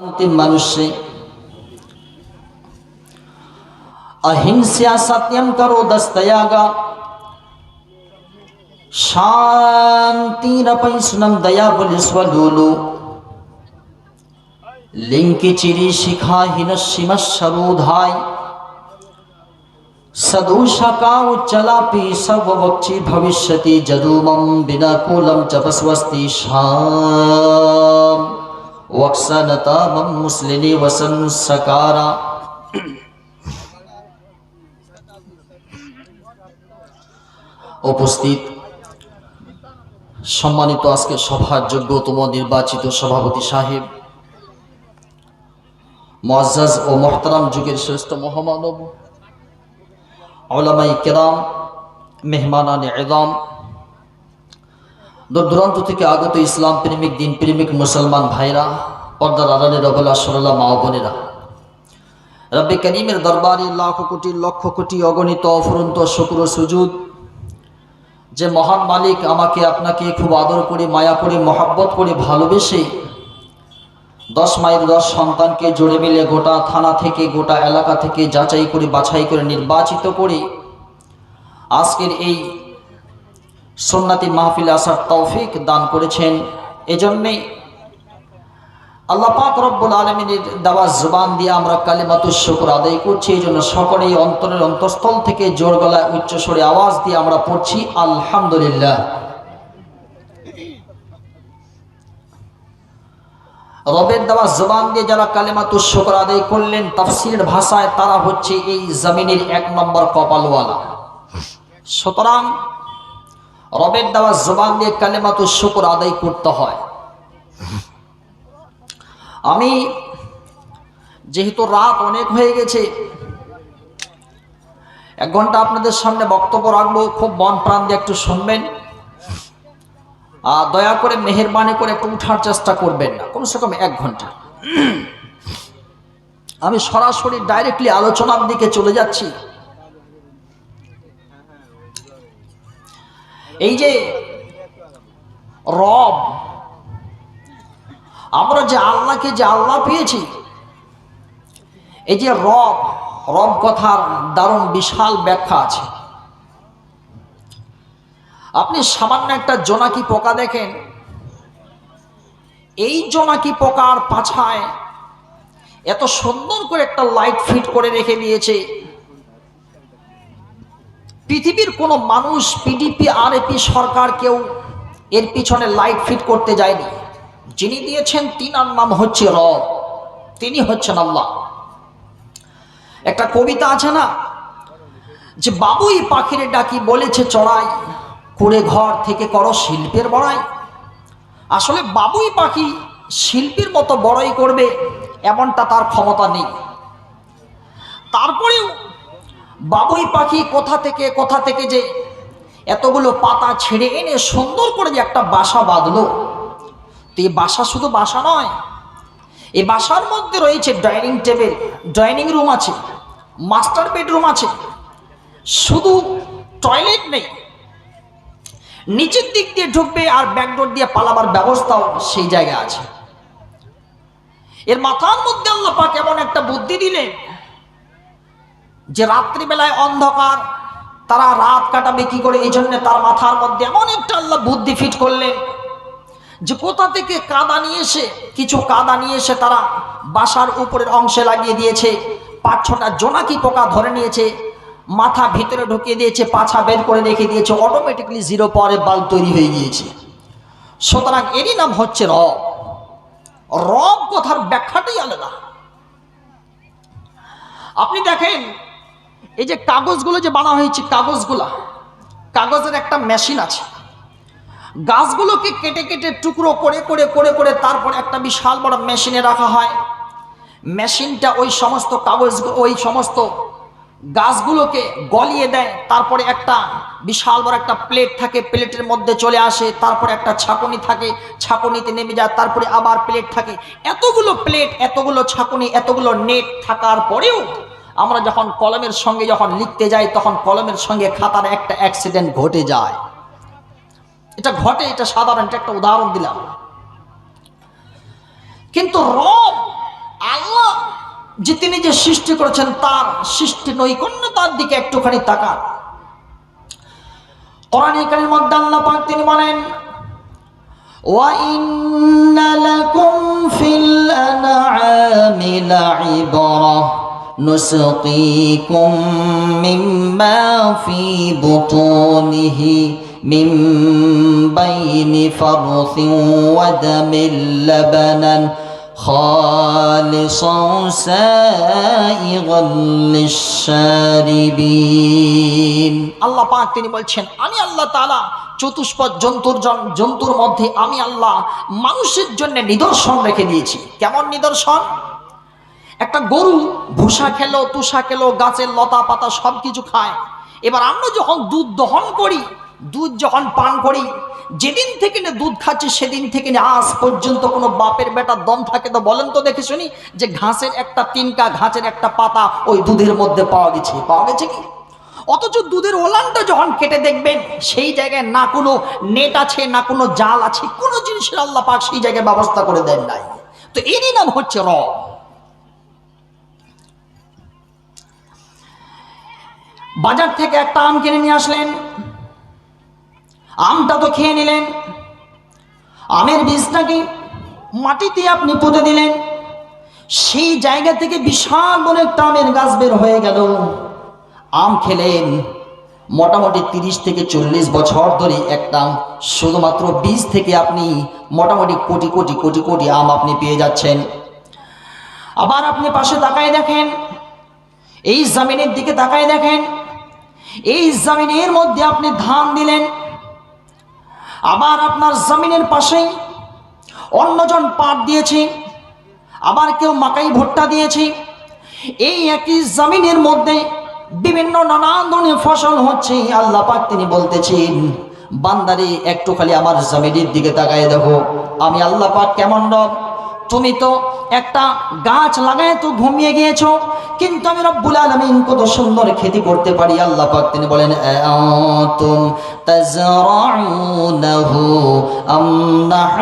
अंतिम मनुष्य अहिंसा सत्यम करो दस्तयागा शांति रपैसुनम दया बलिस्वलूलु लिंकी चिरी शिखा हिनशिमशरोधाय सदुषकाउ चलापि सर्ववक्षि भविष्यति जदुमं बिनाकुलं चपस्वस्ति शाम वक्सनता मम मुस्लिनी वसन सकारा। उपस्थित सम्मानित आजके सभार योग्यतम निर्वाचित सभापति साहेब मुअज्जज ओ मोहतरम जुगेर श्रेष्ठ महामानव उलामाए किराम मेहमानाने इज़ाम दूर दूरान्त থেকে আগত ইসলাম প্রেমিক দিন প্রেমিক মুসলমান ভাইরা পর্দার আড়ালে রবেলা সরলা মা ও বোনেরা রব্বে করিমের দরবারে লাখ কোটি লক্ষ কোটি অগণিত অফুরন্ত শুকর ও সুজুদ যে মহান মালিক আমাকে আপনাকে খুব আদর করে মায়া করে মহব্বত করে ভালোবেসে 10 মায়ের 10 সন্তানকে জোড়ে মিলে গোটা থানা থেকে গোটা এলাকা থেকে যাচাই করে বাছাই করে নির্বাচিত করে আজকের এই সুন্নতি মাহফিলে আসার তৌফিক দান করেছেন। এজন্যই আল্লাহ পাক রব্বুল আলামিনের দেওয়া জবান দিয়ে আমরা কালিমাতুশ শুকর আদায় করছি। এইজন্য সকলেই অন্তরের অন্তঃস্থল থেকে জোর গলায় উচ্চ স্বরে আওয়াজ দিয়ে আমরা পড়ছি আলহামদুলিল্লাহ। রবের দেওয়া জবান দিয়ে যারা কালিমাতুশ শুকর আদায় করলেন তাফসীরের ভাষায় তারা হচ্ছে এই জমিনের 1 নম্বর কপালওয়ালা। সুতরাং রবের দেওয়া জবান দিয়ে কালিমাতুশ শুকর আদায় করতে হয়। আমি যেহেতু রাত অনেক হয়ে গেছে 1 ঘন্টা আপনাদের সামনে বক্তব্য রাখবো, খুব মন প্রাণ দিয়ে একটু শুনবেন আর দয়া করে মেহেরবানি করে একটু উঠার চেষ্টা করবেন না, কমসে কম 1 ঘন্টা। আমি সরাসরি ডাইরেক্টলি আলোচনার দিকে চলে যাচ্ছি। এই যে রব, আমরা যে আল্লাহকে যে আল্লাহ পেয়েছি, এই যে রব, রব কথার দারুণ বিশাল ব্যাখ্যা আছে। আপনি সামান্য একটা জোনাকি পোকা দেখেন, এই জোনাকি পোকার পাছায় এত সুন্দর করে একটা লাইট ফিট করে রেখে দিয়েছে। পৃথিবীর কোনো মানুষ পিডিপি আরএপি সরকার কেউ এর পিছনে লাইট ফিট করতে যায়নি। যিনি দিয়েছেন তিনার নাম হচ্ছে রব, তিনি হচ্ছেন আল্লাহ। একটা কবিতা আছে না, যে বাবুই পাখিরে ডাকি বলেছে চড়াই, কুড়ে ঘর থেকে করো শিল্পের বড়াই। আসলে বাবুই পাখি শিল্পীর মতো বড়াই করবে এমনটা তার ক্ষমতা নেই। তারপরেও বাবুই পাখি কোথা থেকে যে এতগুলো পাতা ছেড়ে এনে সুন্দর করে যে একটা বাসা বাঁধলো। তো এই বাসা শুধু বাসা নয়, এই বাসার মধ্যে রয়েছে ডাইনিং টেবিল, ডাইনিং রুম আছে, মাস্টার বেডরুম আছে, শুধু টয়লেট নেই, নিচের দিক দিয়ে ঢুকবে আর ব্যাকডোর দিয়ে পালাবার ব্যবস্থাও সেই জায়গায় আছে। এর মাথার মধ্যে আল্লাহ পাক এমন একটা বুদ্ধি দিলেন যে রাত্রিবেলায় অন্ধকার, তারা রাত কাটাবে কি করে, এই জন্য তার মাথার মধ্যে এমন একটা আল্লাহ বুদ্ধি ফিট করলেন যে কোথা থেকে কাদা নিয়ে এসে, কিছু কাদা নিয়ে এসে তারা বাসার উপরের অংশে লাগিয়ে দিয়েছে। 5-6টা জোনাকি পোকা ধরে নিয়েছে, মাথা ভিতরে ঢুকিয়ে দিয়েছে, পাছা বের করে রেখে দিয়েছে, অটোমেটিকলি 0 পাওয়ারের বাল্ব তৈরি হয়ে গিয়েছে। সুতরাং এরই নাম হচ্ছে রব। রব কথার ব্যাখ্যাটাই আলাদা। আপনি দেখেন এই যে কাগজগুলো যে বানা হয়েছে, কাগজের একটা মেশিন আছে। গাছগুলোকে কেটে কেটে টুকরো করে করে করে করে তারপর একটা বিশাল বড় মেশিনে রাখা হয়। মেশিনটা ওই সমস্ত কাগজ, ওই সমস্ত গাছগুলোকে গলিয়ে দেয়। তারপরে একটা বিশাল বড় একটা প্লেট থাকে, প্লেটের মধ্যে চলে আসে। তারপরে একটা ছাঁকুনি থাকে, ছাঁকুনিতে নেমে যায়। তারপরে আবার প্লেট থাকে। এতগুলো প্লেট, এতগুলো ছাঁকুনি, এতগুলো নেট থাকার পরেও আমরা যখন কলমের সঙ্গে যখন লিখতে যাই, তখন কলমের সঙ্গে খাতার একটা অ্যাক্সিডেন্ট ঘটে যায়। এটা ঘটে, এটা সাধারণ, এটা একটা উদাহরণ দিলাম। কিন্তু রব যে তিনি যে সৃষ্টি করেছেন তার সৃষ্টি নৈকন্যতার দিকে একটুখানি তাকান। কোরআনে কারীমের মধ্যে আল্লাহ পাক তিনি বলেন, ওয়া ইন্না লাকুম ফিল আনআমি লাইবরা নুসকিকুম মিম্মা ফি বুতুনিহি মিন বাইনি ফারসিন ওয়া দামিল লাবানান খালিসান সাইগাল লিশ-শারিবিন। আল্লাহ পাক তিনি বলছেন, আমি আল্লাহ তাআলা চতুষ্পদ জন্তুর মধ্যে আমি আল্লাহ মানুষের জন্য নিদর্শন রেখে দিয়েছি। কেমন নিদর্শন? একটা গরু ভুসা খেলো, তুষা খেলো, গাছের লতা পাতা সব কিছু খায়। এবার আমরা যখন দুধ দহন করি, দুধ যখন পান করি, যেদিন থেকে না দুধ খাচ্ছি সেদিন থেকে না আজ পর্যন্ত কোনো বাপের বেটার দম থাকে তো বলেন তো দেখে শুনি যে ঘাসের একটা তিনকা, ঘাসের একটা পাতা ওই দুধের মধ্যে পাওয়া গেছে কি? অথচ দুধের ওলানটা যখন কেটে দেখবেন সেই জায়গায় না কোনো নেট আছে, না কোনো জাল আছে, কোনো জিনিসের আল্লাহ পাক সেই জায়গায় ব্যবস্থা করে দেন নাই। তো এরই নাম হচ্ছে রব। বাজার থেকে একটা আম কিনে নিয়ে আসলেন, আমটা তো খেয়ে নিলেন, আমের বীজটাকে মাটিতে আপনি পুঁতে দিলেন, সেই জায়গা থেকে বিশাল বড় একটা আমের গাছ বের হয়ে গেল। আম খেলেন, মোটামুটি 30 থেকে 40 বছর ধরে একটা শুধুমাত্র বীজ থেকে আপনি মোটামুটি কোটি কোটি কোটি কোটি আম আপনি পেয়ে যাচ্ছেন। আবার আপনি পাশে তাকায় দেখেন, এই জমিনের দিকে তাকায় দেখেন, এই জমিনের মধ্যে আপনি ধান দিলেন, আবার আপনার জমিনের পাশেই অন্যজন পাট দিয়েছে, আবার কেউ মাকাই ভুট্টা দিয়েছে। এই একই জমিনের মধ্যে বিভিন্ন নানান ধরনের ফসল হচ্ছে। আল্লাহ পাক তিনি বলতেছেন, বান্দারে একটু খালি আমার জমিনের দিকে তাকায় দেখো আমি আল্লাহ পাক কেমন রব। তুমি তো একটা গাছ লাগায় তো ঘুমিয়ে গিয়েছো, কিন্তু আমি রব্বুল আলামিন কত সুন্দর খেতি করতে পারি। আল্লাহ পাক তিনি বলেন, আনতুম তাজরাউনাহু আম